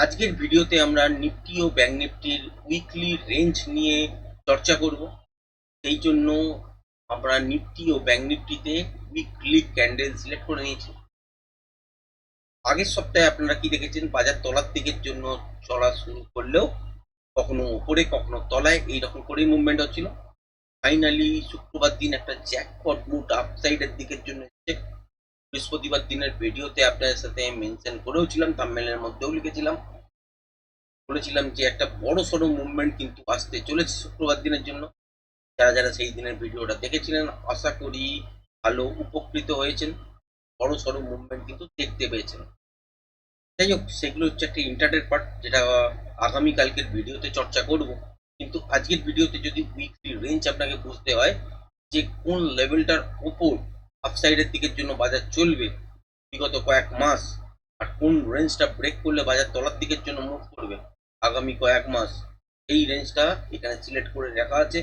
আজকের ভিডিওতে আমরা নিফটি ও ব্যাংক নিফটির উইকলি রেঞ্জ নিয়ে চর্চা করব। সেই জন্য আমরা নিফটি ও ব্যাংক নিফটিতে উইকলি ক্যান্ডেল সিলেক্ট করে নিয়েছি। আগের সপ্তাহে আপনারা কি দেখেছেন, বাজার তলার দিকের জন্য চলা শুরু করলেও কখনো উপরে কখনো তলায় এইরকম করেই মুভমেন্ট হচ্ছিল। ফাইনালি শুক্রবার দিন একটা জ্যাকপট মুভ আপসাইডের দিকের জন্য এসেছে। বৃহস্পতিবার দিনের ভিডিওতে আপনাদের সাথে মেনশন করেও ছিলাম, থাম্বনেলের মধ্যেও লিখেছিলাম, বলেছিলাম যে একটা বড় সড়ো মুভমেন্ট কিন্তু আসতে চলেছে শুক্রবার দিনের জন্য। যারা যারা সেই দিনের ভিডিওটা দেখেছিলেন আশা করি ভালো উপকৃত হয়েছেন, বড় সড়ো মুভমেন্ট কিন্তু দেখতে পেয়েছেন। যাই হোক, সেগুলো হচ্ছে একটা ইন্টারনেট পার্ট, যেটা আগামী কালকের ভিডিওতে চর্চা করব। কিন্তু আজকের ভিডিওতে যদি উইকলি রেঞ্জ আপনাকে বুঝতে হয় যে কোন লেভেলটার উপর আপসাইডের দিকের জন্য বাজার চলবে বিগত কয়েক মাস, আর কোন রেঞ্জটা ব্রেক করলে বাজার তলার দিকের জন্য মুভ করবে আগামী কয়েক মাস, এই রেঞ্জটা এখানে সিলেক্ট করে রাখা আছে।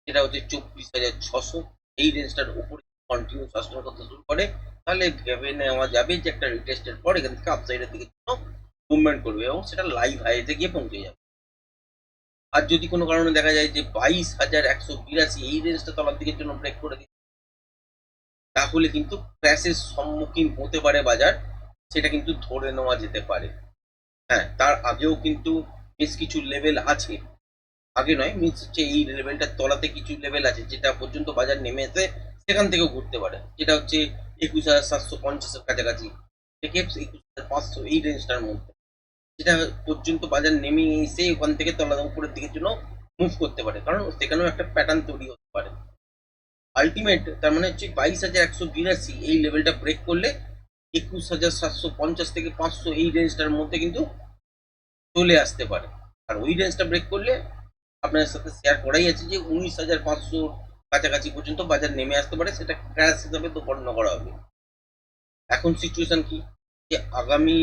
যেটা হচ্ছে 24,600। এই রেঞ্জটার উপরে কন্টিনিউ সাস্টেন করতে শুরু করে, তাহলে ভেবে নেওয়া যাবে যে একটা রিটেস্টের পর এখান থেকে আপসাইডের দিকে মুভমেন্ট করবে এবং সেটা লাইভ হাইতে গিয়ে পৌঁছে যাবে। আর যদি কোনো কারণে দেখা যায় যে 22,182 এই রেঞ্জটা তলার দিকের জন্য ব্রেক করে দিচ্ছে, তাহলে কিন্তু ক্র্যাশের সম্মুখীন হতে পারে বাজার, সেটা কিন্তু ধরে নেওয়া যেতে পারে। হ্যাঁ, তার আগেও কিন্তু বেশ কিছু লেভেল আছে, আগে নয় মিনস হচ্ছে এই লেভেলটার তলাতে কিছু লেভেল আছে যেটা পর্যন্ত বাজার নেমে এসে সেখান থেকেও ঘুরতে পারে। যেটা হচ্ছে 21,750-এর কাছাকাছি থেকে 21,500 এই রেঞ্জটার মধ্যে, যেটা পর্যন্ত বাজার নেমে এসে ওখান থেকে তলা উপরের দিকের জন্য মুভ করতে পারে, কারণ সেখানেও একটা প্যাটার্ন তৈরি হতে পারে। আলটিমেট তার মানে হচ্ছে 22,182 এই লেভেলটা ব্রেক করলে 21,750 থেকে 500 এই রেঞ্জটার মধ্যে কিন্তু চলে আসতে পারে। আর ওই রেঞ্জটা ব্রেক করলে আপনার সাথে শেয়ার করাই আছে যে 19,500 কাছাকাছি পর্যন্ত বাজার নেমে আসতে পারে, সেটা ক্র্যাশ হিসাবে তো গণ্য করা হবে। এখন সিচুয়েশন কি, যে আগামী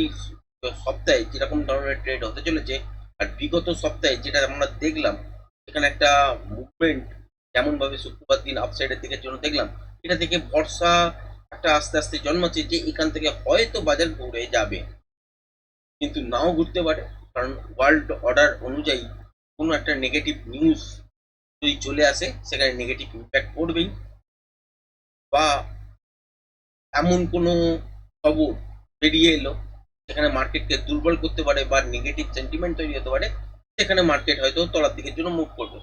সপ্তাহে যেরকম ধরনের ট্রেড হতে চলেছে, আর বিগত সপ্তাহে যেটা আমরা দেখলাম এখানে একটা মুভমেন্ট যেমন ভাবে শুক্রবার দিন আপসাইডের দিকের জন্য দেখলাম, এটা থেকে ভরসা একটা আস্তে আস্তে জন্মাচ্ছে যে এখান থেকে হয়তো বাজার ঘুরে যাবে, কিন্তু নাও ঘুরতে পারে। কারণ ওয়ার্ল্ড অর্ডার অনুযায়ী কোনো একটা নেগেটিভ নিউজ যদি চলে আসে সেখানে নেগেটিভ ইম্প্যাক্ট পড়বেই, বা এমন কোনো খবর বেরিয়ে এলো সেখানে মার্কেটকে দুর্বল করতে পারে বা নেগেটিভ সেন্টিমেন্ট তৈরি হতে পারে, সেখানে মার্কেট হয়তো তলার দিকের জন্য মুভ করবে।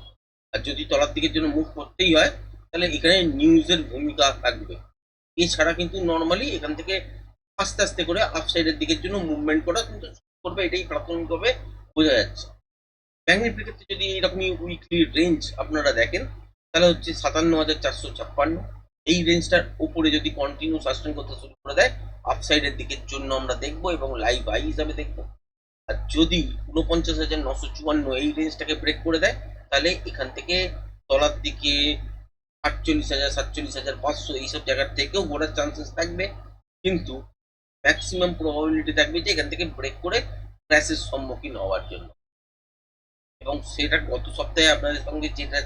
আর যদি তলার দিকের জন্য মুভ করতেই হয় তাহলে এখানে নিউজের ভূমিকা থাকবে। এছাড়া কিন্তু নর্মালি এখান থেকে আস্তে আস্তে করে আপসাইডের দিকের জন্য মুভমেন্ট করা কিন্তু করবে, এটাই প্রাথমিকভাবে বোঝা যাচ্ছে। ব্যাংক নিফটির ক্ষেত্রে যদি এইরকমই উইকলি রেঞ্জ আপনারা দেখেন, তাহলে হচ্ছে 57,456 এই রেঞ্জটার উপরে যদি কন্টিনিউ সাস্টেন করতে শুরু করে দেয়, আপসাইডের দিকের জন্য আমরা দেখবো এবং লাইভ হাই হিসাবে দেখবো। আর যদি 49,954 এই রেঞ্জটাকে ব্রেক করে দেয়, তাহলে এখান থেকে তলার দিকে 48,000 47,500 এইসব জায়গার থেকেও ঘোরার চান্সেস থাকবে, কিন্তু ম্যাক্সিমাম প্রবাবিলিটি থাকবে যে এখান থেকে ব্রেক করে ক্র্যাশের সম্মুখীন হওয়ার জন্য। এবং সেটা গত সপ্তাহে আপনাদের সঙ্গে যেটা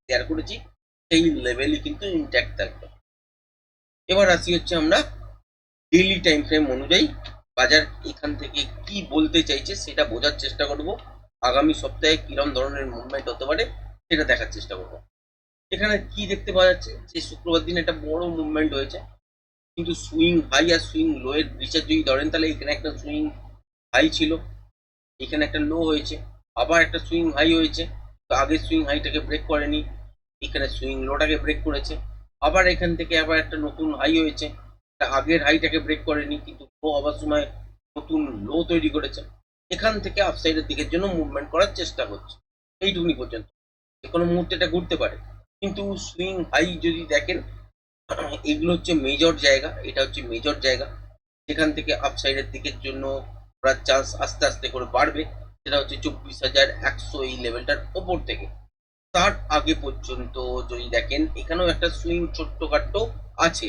শেয়ার করেছি সেই লেভেলই কিন্তু ইনট্যাক্ট থাকবে। এবার আসি হচ্ছে আমরা ডেইলি টাইম ফ্রেম অনুযায়ী বাজার এখান থেকে কি বলতে চাইছে সেটা বোঝার চেষ্টা করব, আগামী সপ্তাহে কিরম ধরনের মুভমেন্ট হতে পারে সেটা দেখার চেষ্টা করব। এখানে কি দেখতে পাওয়া যাচ্ছে যে শুক্রবার দিন একটা বড় মুভমেন্ট হয়েছে, কিন্তু সুইং হাই আর সুইং লো এর বিচার যদি ধরেন তাহলে এখানে একটা সুইং হাই ছিল, এখানে একটা লো হয়েছে, আবার একটা সুইং হাই হয়েছে, তো আগের সুইং হাইটাকে ব্রেক করেনি, এখানে সুইং লোটাকে ব্রেক করেছে, আবার এখান থেকে আবার একটা নতুন হাই হয়েছে, আগের হাইটাকে ব্রেক করেনি কিন্তু লো হবার সময় নতুন লো তৈরি করেছে, এখান থেকে আপসাইডের দিকের জন্য মুভমেন্ট করার চেষ্টা করছে। এইটুকুনি পর্যন্ত যে কোনো মুহূর্তে এটা ঘুরতে পারে, কিন্তু সুইং হাই যদি দেখেন এগুলো হচ্ছে মেজর জায়গা, এটা হচ্ছে মেজর জায়গা যেখান থেকে আপসাইডের দিকের জন্য করার চান্স আস্তে আস্তে করে বাড়বে, সেটা হচ্ছে 24,100 এই লেভেলটার ওপর থেকে। তার আগে পর্যন্ত যদি দেখেন এখানেও একটা সুইং ছোট্টখাট্টো আছে,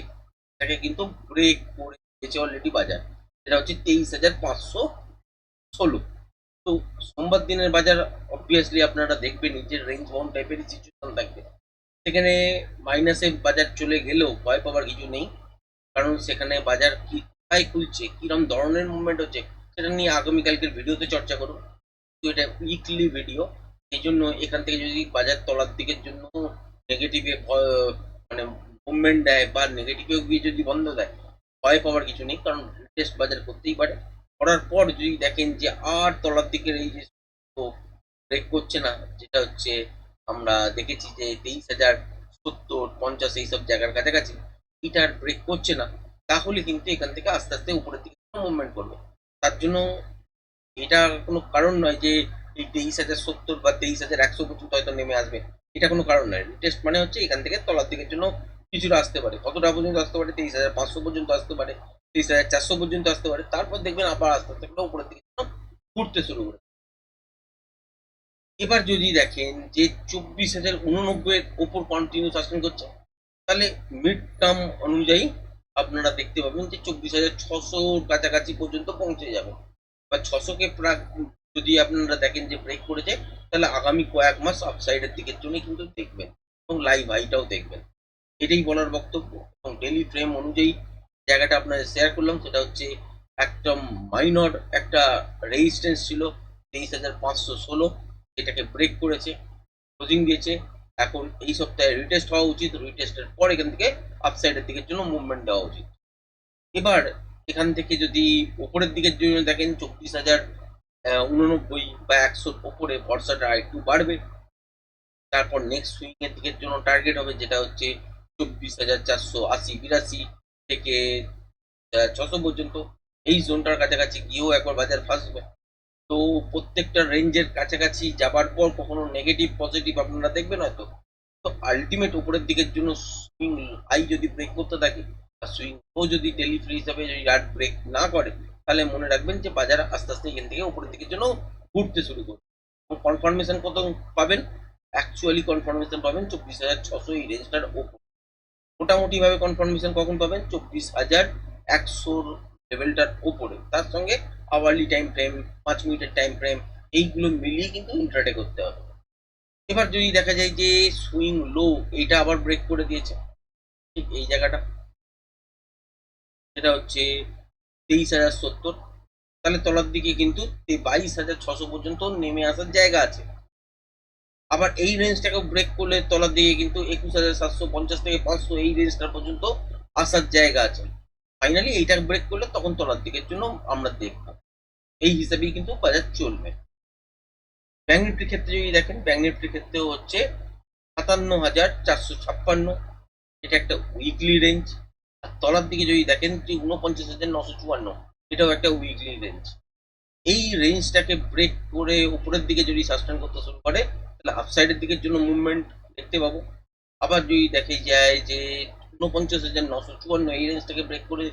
এটাকে কিন্তু ব্রেক করে দিয়েছে অলরেডি বাজার, এটা হচ্ছে 23,516। তো সোমবার দিনের বাজার অবভিয়াসলি আপনারা দেখবেন নিজের রেঞ্জ বাউন্ড টাইপেরই সিচুয়েশন থাকবে, সেখানে মাইনাসে বাজার চলে গেলেও ভয় পাওয়ার কিছু নেই, কারণ সেখানে বাজার কি কোথায় খুলছে কিরম ধরনের মুভমেন্ট হচ্ছে সেটা নিয়ে আগামীকালকের ভিডিওতে চর্চা করব। তো এটা উইকলি ভিডিও, এই জন্য এখান থেকে যদি বাজার তলার দিকের জন্য নেগেটিভে মানে মুভমেন্ট দেয় বা নেগেটিভে গিয়ে যদি বন্ধ দেয়, ভয় পাওয়ার কিছু নেই, কারণ টেস্ট বাজার করতেই পারে। করার পর যদি দেখেন যে আর তলার দিকের এই যে ব্রেক করছে না, যেটা হচ্ছে আমরা দেখেছি যে 23,070, 50 এইসব জায়গার কাছাকাছি, এটা আর ব্রেক করছে না, তাহলে কিন্তু এখান থেকে আস্তে আস্তে উপরের দিকে মুভমেন্ট করবে। তার জন্য এটা কোনো কারণ নয় যে এই 23,070 বা 23,100 পর্যন্ত হয়তো নেমে আসবে, এটা কোনো কারণ নয়। রিটেস্ট মানে হচ্ছে এখান থেকে তলার দিকের জন্য কিছুটা আসতে পারে, কতটা পর্যন্ত আসতে পারে, 23,500 পর্যন্ত আসতে পারে, 23,400 পর্যন্ত আসতে পারে, তারপর দেখবেন আবার আস্তে আস্তে করে উপরের দিকে ঘুরতে শুরু করে। এবার যদি দেখেন যে 24,089 এর ওপর কন্টিনিউ সাস্টেন করছে, তাহলে মিড টার্ম অনুযায়ী আপনারা দেখতে পাবেন যে 24,600 কাছাকাছি পর্যন্ত পৌঁছে যাবে, বা 600 কে যদি আপনারা দেখেন যে ব্রেক করেছে, তাহলে আগামী কয়েক মাস আপসাইডের দিকের জন্য কিন্তু দেখবেন, এবং লাইভ হাইটাও দেখবেন। এটাই বলার বক্তব্য। এবং ডেলি ফ্রেম অনুযায়ী জায়গাটা আপনাদের শেয়ার করলাম, সেটা হচ্ছে একটা মাইনর একটা রেজিস্ট্যান্স ছিল 23,516, এটাকে ব্রেক করেছে, ক্লোজিং দিয়েছে। এখন এই সপ্তাহে রিটেস্ট হওয়া উচিত, রিটেস্টের পর এখান থেকে আপসাইডের দিকের জন্য মুভমেন্ট দেওয়া উচিত। এবার এখান থেকে যদি উপরের দিকের জন্য দেখেন 24,089 বা 100-র ওপরে ভরসাটা একটু বাড়বে। তারপর নেক্সট সুইং এর দিকের জন্য টার্গেট হবে, যেটা হচ্ছে 24,480-82 থেকে 600 পর্যন্ত। এই জোনটার কাছাকাছি গিয়েও একবার বাজার ফাঁসবে। তো প্রত্যেকটা রেঞ্জের কাছাকাছি যাবার পর কখনো নেগেটিভ পজিটিভ আপনারা দেখবেন হয়তো। তো আলটিমেট উপরের দিকের জন্য সুইং হাই যদি ব্রেক করতে থাকে, আর সুইং ও যদি ডেলি ফ্রি হিসাবে যদি আর ব্রেক না করে, তাহলে মনে রাখবেন যে বাজার আস্তে আস্তে এখান থেকে উপরের দিকের জন্য ঘুরতে শুরু করবে। কনফার্মেশন কত পাবেন? অ্যাকচুয়ালি কনফার্মেশন পাবেন 24,600 এই রেঞ্জটার ওপর। মোটামুটি ভাবে কনফার্মেশন কখন পাবেন? 24,100 লেভেলটার ওপরে, তার সঙ্গে আওয়ারলি টাইম ফ্রেম, 5 মিনিটের টাইম ফ্রেম, এইগুলো মিলিয়ে কিন্তু ইন্ট্রাডে করতে হবে। এবার যদি দেখা যায় যে সুইং লো এইটা আবার ব্রেক করে দিয়েছে, ঠিক এই জায়গাটা, সেটা হচ্ছে 23,070, তাহলে তলার দিকে কিন্তু 22,600 পর্যন্ত নেমে আসার জায়গা আছে। আবার এই রেঞ্জটাকে ব্রেক করলে তলার দিকে কিন্তু 21,750 থেকে 500 এই রেঞ্জটা পর্যন্ত আসার জায়গা আছে। ফাইনালি এইটা ব্রেক করলে তখন তলার দিকের জন্য আমরা দেখব, এই হিসাবেই কিন্তু বাজার চলবে। ব্যাংক নিফটির ক্ষেত্রে যদি দেখেন, ব্যাংক নিফটির ক্ষেত্রেও হচ্ছে 57,456, এটা একটা উইকলি রেঞ্জ। আর তলার দিকে যদি দেখেন যে 49,954, এটাও একটা উইকলি রেঞ্জ। এই রেঞ্জটাকে ব্রেক করে উপরের দিকে যদি সাস্টেন করতে শুরু করে, তাহলে আপসাইডের দিকের জন্য মুভমেন্ট দেখতে পাবো। আবার যদি দেখে যায় যে 49,954 এই রেঞ্জটাকে ব্রেক করে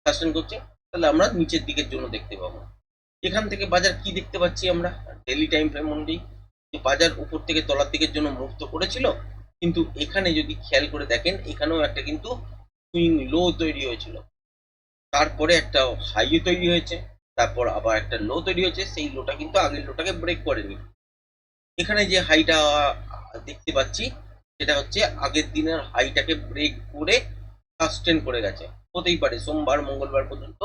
সাস্টেন করছে, তাহলে আমরা নিচের দিকের জন্য দেখতে পাবো। এখান থেকে বাজার কি দেখতে পাচ্ছি আমরা ডেলি টাইম ফ্রেম অনুযায়ী, যে বাজার উপর থেকে তলার দিকের জন্য মুভ তো করেছিল, কিন্তু এখানে যদি খেয়াল করে দেখেন, এখানেও একটা কিন্তু সুইং লো তৈরি হয়েছিল, তারপরে একটা হাই তৈরি হয়েছে, তারপর আবার একটা লো তৈরি হয়েছে, সেই লোটা কিন্তু আগের লোটাকে ব্রেক করেনি। এখানে যে হাইটা দেখতে পাচ্ছি, সেটা হচ্ছে আগের দিনের হাইটাকে ব্রেক করে সাস্টেন করে গেছে। হতেই পারে সোমবার মঙ্গলবার পর্যন্ত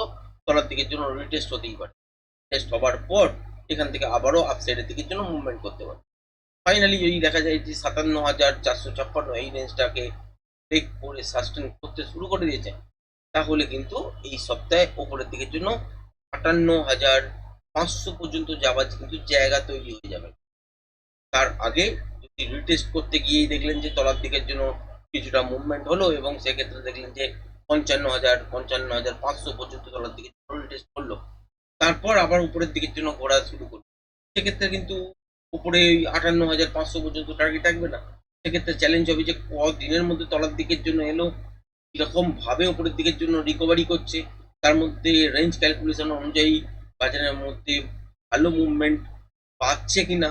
তলার দিকের জন্য রিটেস্ট হতেই পারে, টেস্ট হবার পর এখান থেকে আবারও আপসাইডের দিকের জন্য মুভমেন্ট করতে পারে। ফাইনালি যদি দেখা যায় যে 57,456 এই রেঞ্জটাকে ব্রেক করে সাস্টেন করতে শুরু করে দিয়েছে, তাহলে কিন্তু এই সপ্তাহে ওপরের দিকের জন্য 58,500 পর্যন্ত যাওয়ার কিন্তু জায়গা তৈরি হয়ে যাবে। তার আগে যদি রিটেস্ট করতে গিয়েই দেখলেন যে তলার দিকের জন্য কিছুটা মুভমেন্ট হলো, এবং সেক্ষেত্রে দেখলেন যে 55,500 পর্যন্ত তলার দিকে রিটেস্ট করলো, তারপর আবার উপরের দিকের জন্য ঘোরা শুরু করলো, সেক্ষেত্রে কিন্তু উপরে ওই 58,500 পর্যন্ত টার্গেট থাকবে না। সেক্ষেত্রে চ্যালেঞ্জ হবে যে কদিনের মধ্যে তলার দিকের জন্য এলো, কিরকম ভাবে উপরের দিকের জন্য রিকভারি করছে, তার মধ্যে রেঞ্জ ক্যালকুলেশন অনুযায়ী বাজারের মধ্যে ভালো মুভমেন্ট পাচ্ছে কিনা,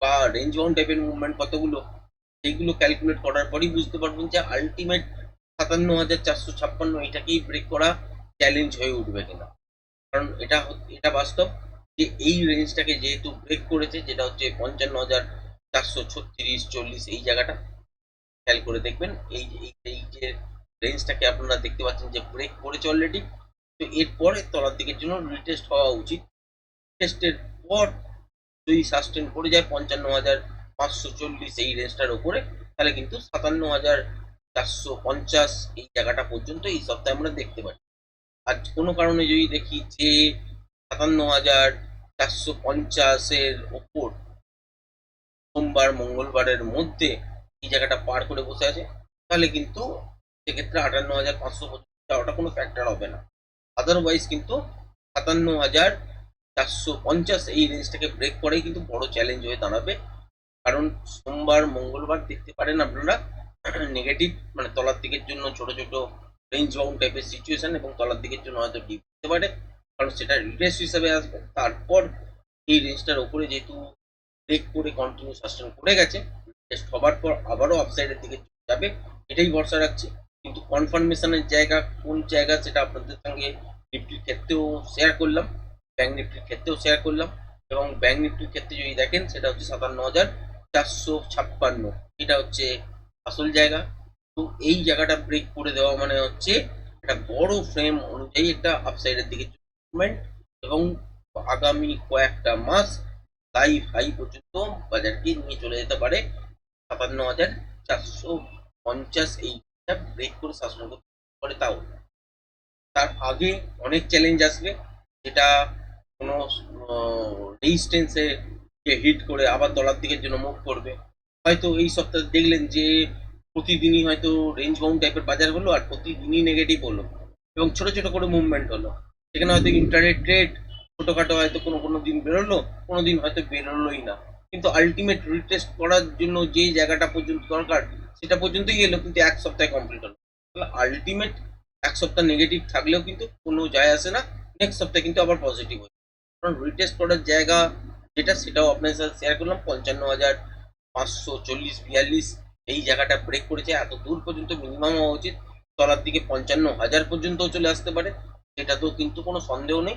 বা রেঞ্জ বাউন্ড টাইপের মুভমেন্ট কতগুলো, সেইগুলো ক্যালকুলেট করার পরই বুঝতে পারবেন যে আলটিমেট 57,456 এটাকেই ব্রেক করা চ্যালেঞ্জ হয়ে উঠবে কিনা। কারণ এটা বাস্তব যে এই রেঞ্জটাকে যেহেতু ব্রেক করেছে, যেটা হচ্ছে 55,436-40 এই জায়গাটা, খেয়াল করে দেখবেন এই যে রেঞ্জটাকে আপনারা দেখতে পাচ্ছেন যে ব্রেক করেছে অলরেডি। তো এরপরে তলার দিকের জন্য রিটেস্ট হওয়া উচিত, টেস্টের পর যদি সাস্টেন করে যায় 55,540 এই রেঞ্জটার উপরে, তাহলে কিন্তু 57,450 এই জায়গাটা পর্যন্ত এই সপ্তাহে আমরা দেখতে পারি। আর কোনো কারণে যদি দেখি যে 57,450-এর ওপর সোমবার মঙ্গলবারের মধ্যে এই জায়গাটা পার করে বসে আছে, তাহলে কিন্তু সেক্ষেত্রে 58,500 পর্যন্ত যাওয়াটা কোনো ফ্যাক্টর হবে না। আদারওয়াইজ কিন্তু 57,450 এই রেঞ্জটাকে ব্রেক করেই কিন্তু বড় চ্যালেঞ্জ হয়ে দাঁড়াবে। কারণ সোমবার মঙ্গলবার দেখতে পারেন আপনারা নেগেটিভ, মানে তলার দিকের জন্য ছোট ছোট রেঞ্জ বাউন্ড টাইপের সিচুয়েশন, এবং তলার দিকের জন্য হয়তো ডিপ হতে পারে, কারণ সেটা রিটেস্ট হিসাবে আসবে। তারপর এই রেঞ্জটার উপরে যেহেতু ব্রেক করে কন্টিনিউ সাস্টেন করে গেছে, টেস্ট হবার পর আবারও আপসাইডের দিকে যাবে, এটাই ভরসা রাখছি। কিন্তু কনফার্মেশনের জায়গা কোন জায়গা সেটা আপনাদের সঙ্গে নিফটির ক্ষেত্রেও শেয়ার করলাম, ব্যাংক নিফটির ক্ষেত্রেও শেয়ার করলাম। এবং ব্যাংক নিফটির ক্ষেত্রে যদি দেখেন সেটা হচ্ছে 57,456, এটা হচ্ছে আসল জায়গা। তো এই জায়গাটা ব্রেক করে দেওয়া মানে হচ্ছে একটা বড় ফ্রেম অনুযায়ী একটা আপসাইডের দিকে মুভমেন্ট, এবং আগামী কয়েকটা মাস তাই হাই পর্যন্ত বাজারকে নিয়ে চলে যেতে পারে 57,450 এইটা ব্রেক করে শাসন করতে পারে। তাও তার আগে অনেক চ্যালেঞ্জ আসবে, যেটা কোনো রেজিস্ট্যান্সে হিট করে আবার তলার দিকের জন্য মুভ করবে। হয়তো এই সপ্তাহে দেখলেন যে প্রতিদিনই হয়তো রেঞ্জ বাউন্ড টাইপের বাজার হলো, আর প্রতিদিনই নেগেটিভ হলো, এবং ছোট ছোট করে মুভমেন্ট হলো। সেখানে হয়তো ইন্টারনেট ট্রেড ছোটখাটো হয়তো কোনো কোনো দিন বেরোলো, কোনো দিন হয়তো বেরোলোই না, কিন্তু আলটিমেট রিটেস্ট করার জন্য যে জায়গাটা পর্যন্ত দরকার সেটা পর্যন্তই এলো, কিন্তু এক সপ্তাহে কমপ্লিট হলো। আলটিমেট এক সপ্তাহ নেগেটিভ থাকলেও কিন্তু কোনো যায় আসে না, নেক্সট সপ্তাহে কিন্তু আবার পজিটিভ হয়। কারণ রিটেস্ট করার জায়গা যেটা সেটাও আপনার সাথে শেয়ার করলাম, 55,540-42 এই জায়গাটা ব্রেক করেছে। এত দূর পর্যন্ত মিনিমাম হওয়া উচিত, তলার দিকে 55,000 পর্যন্ত চলে আসতে পারে, সেটা তো কিন্তু কোনো সন্দেহ নেই।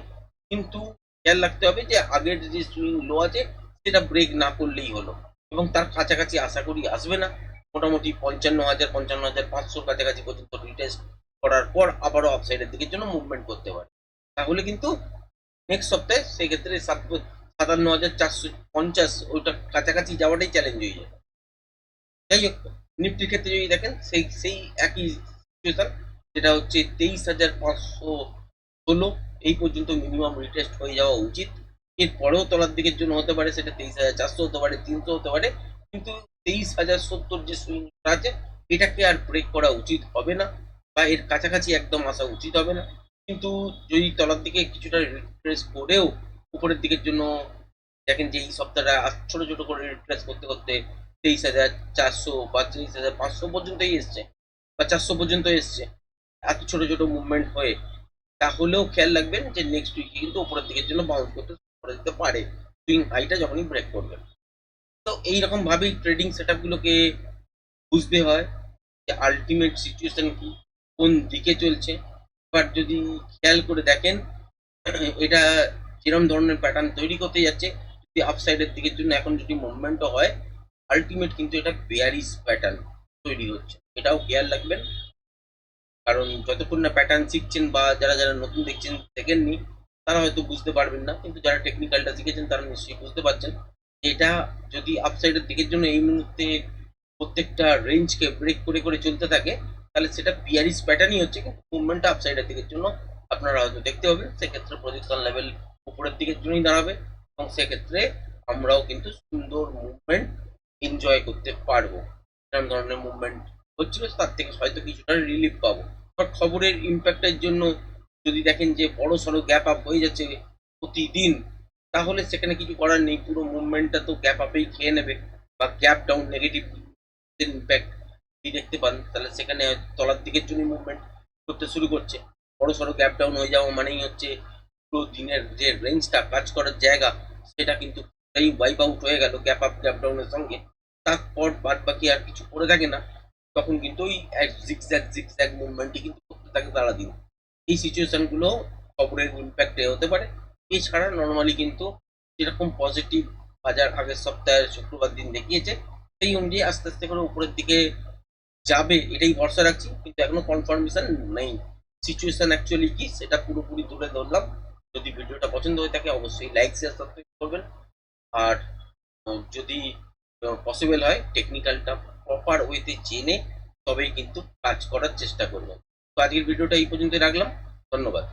কিন্তু খেয়াল রাখতে হবে যে আগের যে সুইং লো আছে সেটা ব্রেক না করলেই হলো, এবং তার কাছাকাছি আশা করি আসবে না। মোটামুটি 55,000-55,500 কাছাকাছি পর্যন্ত রিটেস্ট করার পর আবারও আপসাইডের দিকের জন্য মুভমেন্ট করতে পারে। তাহলে কিন্তু নেক্সট সপ্তাহে সেক্ষেত্রে 57,450 ওইটা কাছাকাছি যাওয়াটাই চ্যালেঞ্জ হয়ে যাবে। যাই হোক, নিফটির ক্ষেত্রে যদি দেখেন সেই সেই একই সিচুয়েশন, যেটা হচ্ছে 23,516 এই পর্যন্ত মিনিমাম রিটেস্ট হয়ে যাওয়া উচিত। এরপরেও তলার দিকের জন্য হতে পারে সেটা 23,400 হতে পারে, 300 হতে পারে, কিন্তু 23,070 যে সুইং আছে এটাকে আর ব্রেক করা উচিত হবে না, বা এর কাছাকাছি একদম আসা উচিত হবে না। কিন্তু যদি তলার দিকে কিছুটা রিট্রেস করেও উপরের দিকের জন্য দেখেন যে এই সপ্তাহটা ছোট ছোট করে রিট্রেস করতে করতে 23,400 বা 23,500 পর্যন্তই এসছে, বা 400 পর্যন্ত এসছে, এত ছোট ছোট মুভমেন্ট হয়ে, তাহলেও খেয়াল রাখবেন যে নেক্সট উইকে কিন্তু উপরের দিকের জন্য বাউন্স করতে করে দিতে পারে সুইং হাইটা যখনই ব্রেক করবে। তো এইরকম ভাবেই ট্রেডিং সেট গুলোকে বুঝতে হয় যে আলটিমেট সিচুয়েশন কি, কোন দিকে চলছে। এবার যদি খেয়াল করে দেখেন এটা যেরকম ধরনের প্যাটার্ন তৈরি করতে যাচ্ছে, যদি আপসাইডের দিকের জন্য এখন যদি মুভমেন্টও হয়, আলটিমেট কিন্তু এটা বেয়ারিশ প্যাটার্ন তৈরি হচ্ছে, এটাও খেয়াল রাখবেন। কারণ যতক্ষণ না প্যাটার্ন শিখছেন, বা যারা যারা নতুন দেখছেন দেখেননি, তারা হয়তো বুঝতে পারবেন না, কিন্তু যারা টেকনিক্যালটা শিখেছেন তারা নিশ্চয়ই বুঝতে পারছেন। এটা যদি আপসাইডের দিকের জন্য এই মুহূর্তে প্রত্যেকটা রেঞ্জকে ব্রেক করে করে চলতে থাকে, তাহলে সেটা বিয়ারিশ প্যাটার্নই হচ্ছে, কিন্তু মুভমেন্টটা আপসাইডের দিকের জন্য আপনারা হয়তো দেখতে পাবেন। সেক্ষেত্রে প্রজেকশন লেভেল উপরের দিকের জন্যই দাঁড়াবে, এবং সেক্ষেত্রে আমরাও কিন্তু সুন্দর মুভমেন্ট এনজয় করতে পারবো। এরকম ধরনের মুভমেন্ট হচ্ছিল, তার থেকে হয়তো কিছুটা রিলিফ পাবো। বাট খবরের ইম্প্যাক্টের জন্য যদি দেখেন যে বড় সড়ো গ্যাপ আপ হয়ে যাচ্ছে প্রতিদিন, তাহলে সেখানে কিছু করার নেই, পুরো মুভমেন্টটা তো গ্যাপ আপেই খেয়ে নেবে, বা গ্যাপ ডাউন নেগেটিভ ইম্প্যাক্ট যদি দেখতে পান, তাহলে সেখানে তলার দিকের জন্য মুভমেন্ট করতে শুরু করছে। বড় সড়ো গ্যাপ ডাউন হয়ে যাওয়া মানেই হচ্ছে পুরো দিনের যে রেঞ্জটা কাজ করার জায়গা সেটা কিন্তু ওয়াইপ আউট হয়ে গেল গ্যাপ আপ গ্যাপ ডাউনের সঙ্গে। তারপর বাদ বাকি আর কিছু করে থাকে না, তখন কিন্তু ওই জিগজ্যাগ জিগজ্যাগ মুভমেন্টই কিন্তু করতে থাকে সারাদিন। এই সিচুয়েশন গুলো খবরের ইম্প্যাক্টে হতে পারে। এছাড়া নর্মালি কিন্তু যেরকম পজিটিভ বাজার আগের সপ্তাহের শুক্রবার দিন দেখিয়েছে, সেই অনুযায়ী আস্তে আস্তে করে উপরের দিকে যাবে এটাই ভরসা রাখছি, কিন্তু এখনো কনফার্মেশন নেই। সিচুয়েশন অ্যাকচুয়ালি কি সেটা পুরোপুরি তুলে ধরলাম, যদি ভিডিওটা পছন্দ হয়ে থাকে অবশ্যই লাইক শেয়ার সাবস্ক্রাইব করবেন। আর যদি পসিবল হয় টেকনিক্যালটা প্রপার ওয়েতে জেনে তবেই কিন্তু কাজ করার চেষ্টা করবেন। তো আজকের ভিডিওটা এই পর্যন্ত রাখলাম। ধন্যবাদ।